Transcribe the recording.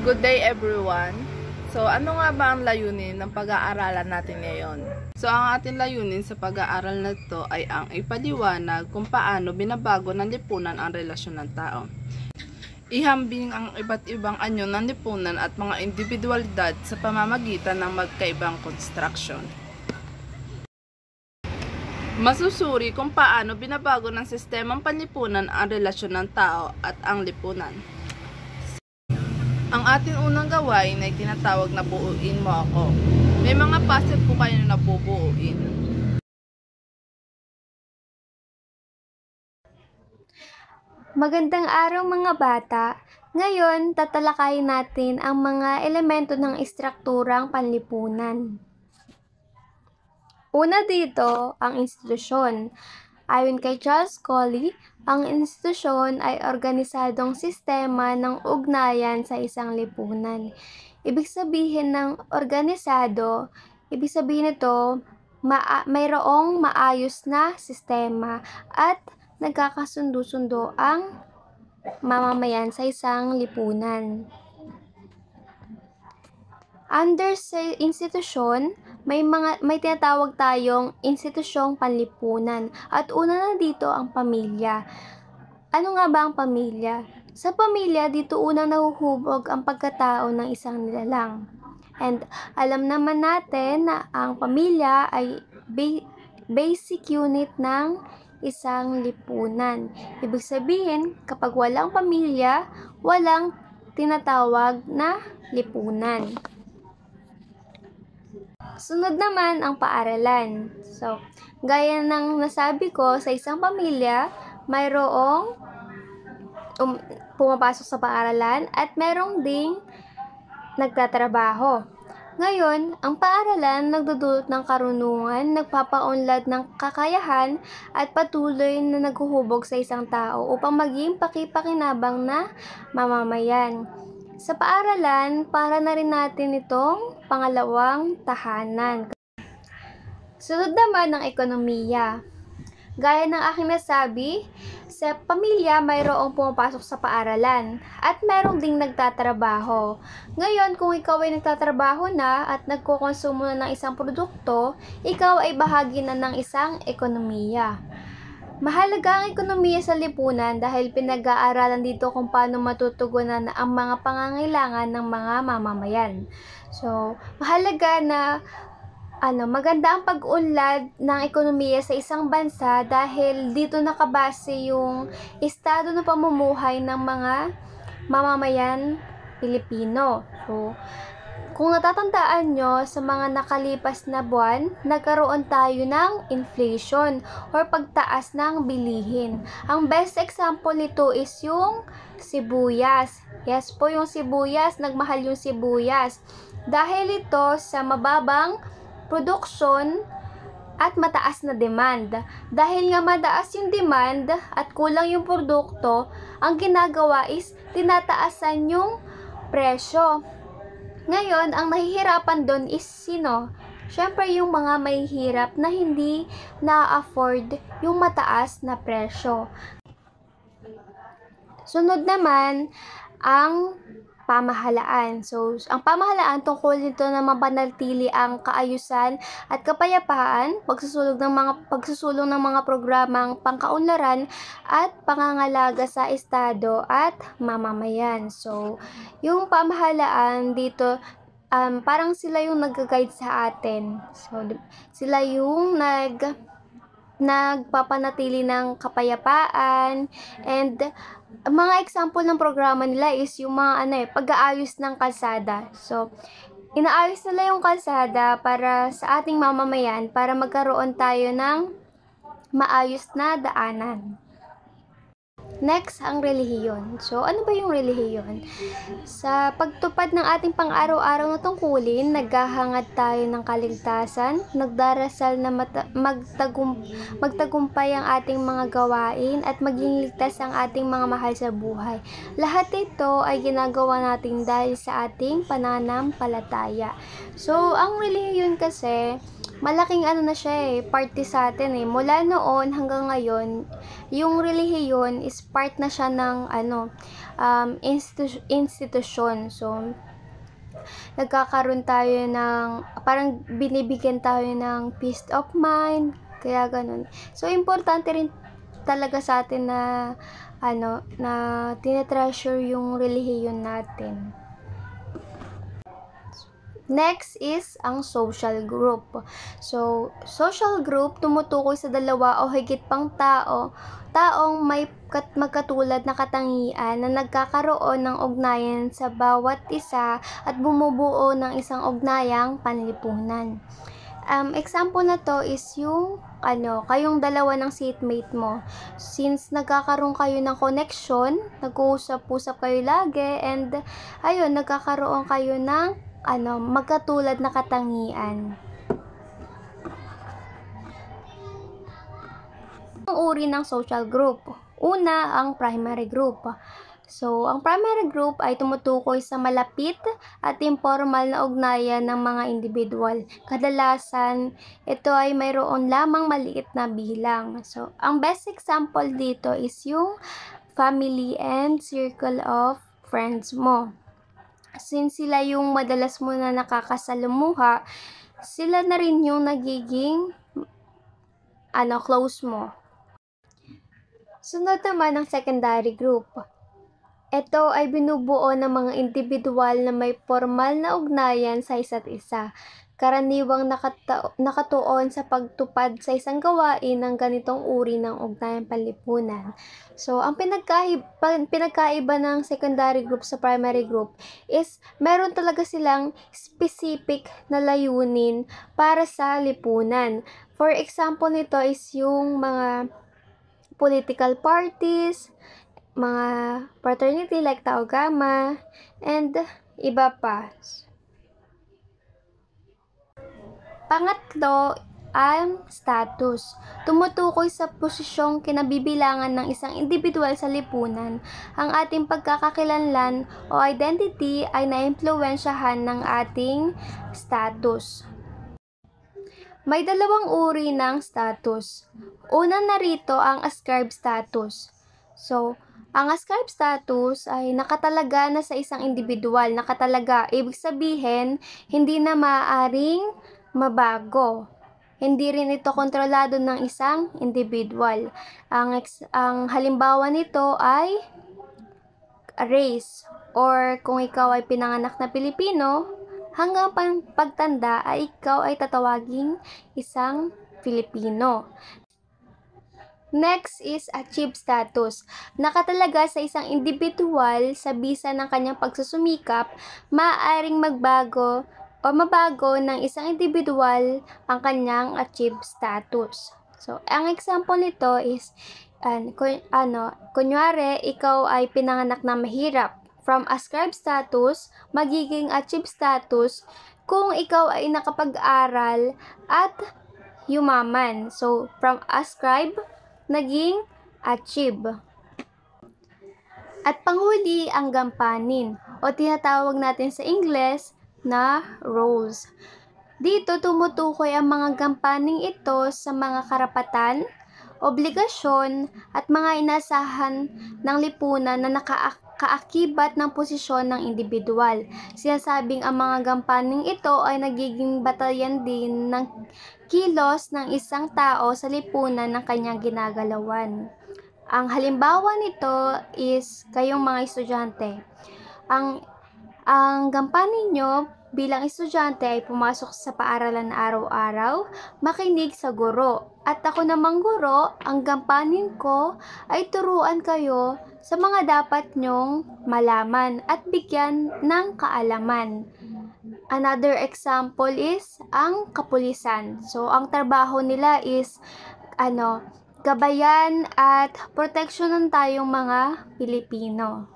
Good day everyone! So ano nga ba ang layunin ng pag-aaralan natin ngayon? So ang ating layunin sa pag-aaral na ito ay ang ipaliwanag kung paano binabago ng lipunan ang relasyon ng tao. Ihambing ang iba't ibang anyo ng lipunan at mga individualidad sa pamamagitan ng magkaibang construction. Masusuri kung paano binabago ng sistemang panlipunan ang relasyon ng tao at ang lipunan. Ang ating unang gawain ay tinatawag na buuin mo ako. May mga puzzle po kayo na nabubuuin. Magandang araw mga bata. Ngayon, tatalakayin natin ang mga elemento ng istrukturang panlipunan. Una dito, ang institusyon. Ayon kay Charles Colley, ang institusyon ay organisadong sistema ng ugnayan sa isang lipunan. Ibig sabihin ng organisado, ibig sabihin ito, mayroong maayos na sistema at nagkakasundo-sundo ang mamamayan sa isang lipunan. Under sa institusyon, may tinatawag tayong institusyong panlipunan. At una na dito ang pamilya. Ano nga ba ang pamilya? Sa pamilya, dito unang nahuhubog ang pagkatao ng isang nilalang. And alam naman natin na ang pamilya ay basic unit ng isang lipunan. Ibig sabihin, kapag walang pamilya, walang tinatawag na lipunan. Sunod naman ang paaralan. So, gaya ng nasabi ko, sa isang pamilya, mayroong pumapasok sa paaralan at mayroong ding nagtatrabaho. Ngayon, ang paaralan nagdudulot ng karunungan, nagpapaunlad ng kakayahan at patuloy na naghuhubog sa isang tao upang maging pakipakinabang na mamamayan. Sa paaralan, para na rin natin itong pangalawang tahanan. Sunod naman ang ekonomiya. Gaya ng aking nasabi, sa pamilya mayroong pumapasok sa paaralan at mayroong ding nagtatrabaho. Ngayon, kung ikaw ay nagtatrabaho na at nagkukonsumo na ng isang produkto, ikaw ay bahagi na ng isang ekonomiya. Mahalaga ang ekonomiya sa lipunan dahil pinag-aaralan dito kung paano matutugunan ang mga pangangailangan ng mga mamamayan. So, mahalaga na maganda ang pag-unlad ng ekonomiya sa isang bansa dahil dito nakabase yung estado ng pamumuhay ng mga mamamayan Pilipino. So, kung natatandaan nyo, sa mga nakalipas na buwan, nagkaroon tayo ng inflation or pagtaas ng bilihin. Ang best example nito is yung sibuyas. Yes po, yung sibuyas, nagmahal yung sibuyas. Dahil ito sa mababang produksyon at mataas na demand. Dahil nga mataas yung demand at kulang yung produkto, ang ginagawa is tinataasan yung presyo. Ngayon, ang mahihirapan doon is sino? Siyempre, yung mga mahihirap na hindi na-afford yung mataas na presyo. Sunod naman, ang pamahalaan. So, ang pamahalaan tungkol nito na mapanatili ang kaayusan at kapayapaan, pagsusulong ng mga programang pangkaunlaran at pangangalaga sa estado at mamamayan. So, yung pamahalaan dito, parang sila yung nag-guide sa atin. So, sila yung nagpapanatili ng kapayapaan, and mga example ng programa nila is yung mga pag-aayos ng kalsada. So, inaayos nila yung kalsada para sa ating mamamayan para magkaroon tayo ng maayos na daanan. Next, ang relihiyon. So, ano ba yung relihiyon? Sa pagtupad ng ating pang-araw-araw na tungkulin, naghahangad tayo ng kaligtasan, nagdarasal na magtagumpay ang ating mga gawain at maging ligtas ang ating mga mahal sa buhay. Lahat ito ay ginagawa natin dahil sa ating pananampalataya. So, ang relihiyon kasi, malaking ano na siya party sa atin Mula noon hanggang ngayon, yung relihiyon is part na siya ng institusyon. So, nagkakaroon tayo ng, parang binibigyan tayo ng peace of mind, kaya ganun. So, importante rin talaga sa atin na, na tinetreasure yung relihiyon natin. Next is ang social group. So, social group tumutukoy sa dalawa o higit pang taong may magkatulad na katangian na nagkakaroon ng ugnayan sa bawat isa at bumubuo ng isang ugnayang panlipunan. Example na to is yung kayong dalawa ng seatmate mo. Since nagkakaroon kayo ng connection, nag-uusap-usap kayo lagi, and ayun, nagkakaroon kayo ng magkatulad na katangian. Ang uri ng social group. Una, ang primary group. So, ang primary group ay tumutukoy sa malapit at informal na ugnayan ng mga individual. Kadalasan, ito ay mayroon lamang maliit na bilang. So, ang best example dito is yung family and circle of friends mo. Since sila yung madalas mo na nakakasalumuha, sila na rin yung nagiging close mo. Sunod naman ang secondary group. Ito ay binubuo ng mga individual na may formal na ugnayan sa isa't isa. Karaniwang nakatuon sa pagtupad sa isang gawain ng ganitong uri ng ugnayang panlipunan. So, ang pinagkaiba ng secondary group sa primary group is meron talaga silang specific na layunin para sa lipunan. For example nito is yung mga political parties, mga fraternity like Tau Gamma, and iba pa. Pangatlo, ang status. Tumutukoy sa posisyong kinabibilangan ng isang individual sa lipunan. Ang ating pagkakakilanlan o identity ay naimpluwensyahan ng ating status. May dalawang uri ng status. Una narito ang ascribed status. So, ang ascribed status ay nakatalaga na sa isang individual. Nakatalaga, ibig sabihin, hindi na maaaring mabago. Hindi rin ito kontrolado ng isang individual. Ang halimbawa nito ay race, or kung ikaw ay pinanganak na Pilipino, hanggang pagtanda ay ikaw ay tatawaging isang Filipino. Next is achieved status. Nakatalaga sa isang individual sa bisa ng kanyang pagsusumikap, maaaring mabago ng isang individual ang kanyang achieved status. So, ang example nito is, kunyari, ikaw ay pinanganak na mahirap. From ascribed status, magiging achieved status kung ikaw ay nakapag-aral at yumaman. So, from ascribe, naging achieve. At panghuli, ang gampanin, o tinatawag natin sa Ingles na roles. Dito tumutukoy ang mga gampaning ito sa mga karapatan, obligasyon, at mga inasahan ng lipunan na kaakibat ng posisyon ng individual. Sinasabing ang mga gampaning ito ay nagiging batalyan din ng kilos ng isang tao sa lipunan ng kanyang ginagalawan. Ang halimbawa nito is kayong mga estudyante. Ang gampanin nyo bilang estudyante ay pumasok sa paaralan na araw-araw, makinig sa guro. At ako namang guro, ang gampanin ko ay turuan kayo sa mga dapat nyong malaman at bigyan ng kaalaman. Another example is ang kapulisan. So, ang trabaho nila is gabayan at proteksyonan tayong mga Pilipino.